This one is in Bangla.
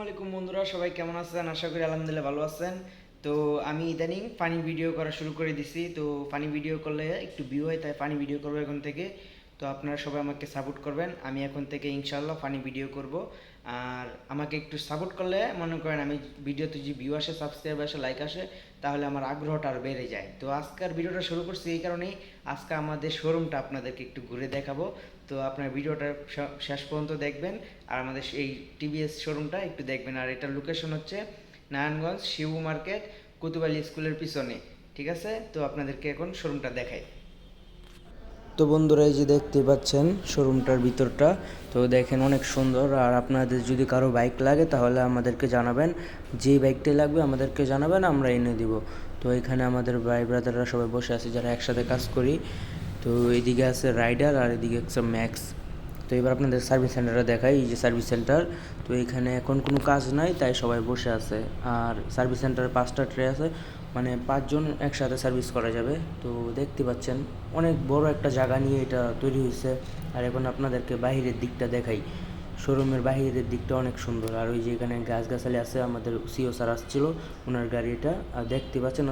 আলাইকুম বন্ধুরা, সবাই কেমন আছেন? আশা করি আলহামদুলিল্লাহ ভালো আছেন। তো আমি ইদানিং ফানি ভিডিও করা শুরু করে দিছি। তো ফানি ভিডিও করলে একটু ভিউ হয়, তাই ফানি ভিডিও করবো এখন থেকে। তো আপনারা সবাই আমাকে সাপোর্ট করবেন। আমি এখন থেকে ইনশাল্লাহ ফানি ভিডিও করব। আর আমাকে একটু সাপোর্ট করলে মনে করেন আমি ভিডিওতে যে ভিউ আসে, সাবস্ক্রাইব আসে, লাইক আসে, তাহলে আমার আগ্রহটা আরও বেড়ে যায়। তো আজকের ভিডিওটা শুরু করছি এই কারণেই, আজকে আমাদের শোরুমটা আপনাদেরকে একটু ঘুরে দেখাবো। তো আপনার ভিডিওটা শেষ পর্যন্ত দেখবেন আর আমাদের এই টিভিএস শোরুমটা একটু দেখবেন। আর এটার লোকেশন হচ্ছে নারায়ণগঞ্জ শিবু মার্কেট, কুতুবালি স্কুলের পিছনে। ঠিক আছে, তো আপনাদেরকে এখন শোরুমটা দেখাই। তো বন্ধুরা, এই যে দেখতে পাচ্ছেন শোরুমটার ভিতরটা, তো দেখেন অনেক সুন্দর। আর আপনাদের যদি কারো বাইক লাগে তাহলে আমাদেরকে জানাবেন, যেই বাইকটাই লাগবে আমাদেরকে জানাবেন, আমরা এনে দিব। তো এখানে আমাদের ভাই ব্রাদাররা সবাই বসে আছে যারা একসাথে কাজ করি। তো এইদিকে আছে রাইডার আর এদিকে আছে ম্যাক্স। তো এবার আপনাদের সার্ভিস সেন্টারটা দেখাই। এই যে সার্ভিস সেন্টার, তো এখানে এখন কোনো কাজ নাই তাই সবাই বসে আছে। আর সার্ভিস সেন্টারে 5টা ট্রে আছে, মানে 5জন একসাথে সার্ভিস করা যাবে। তো দেখতে পাচ্ছেন অনেক বড় একটা জায়গা নিয়ে এটা তৈরি হয়েছে। আর এখন আপনাদেরকে বাহিরের দিকটা দেখাই। শোরুমের বাহিরের দিকটা অনেক সুন্দর। আর ওই যে এখানে গাছগাছালি আছে, আমাদের সিও স্যার আসছিল, ওনার গাড়ি এটা। আর দেখতে পাচ্ছেন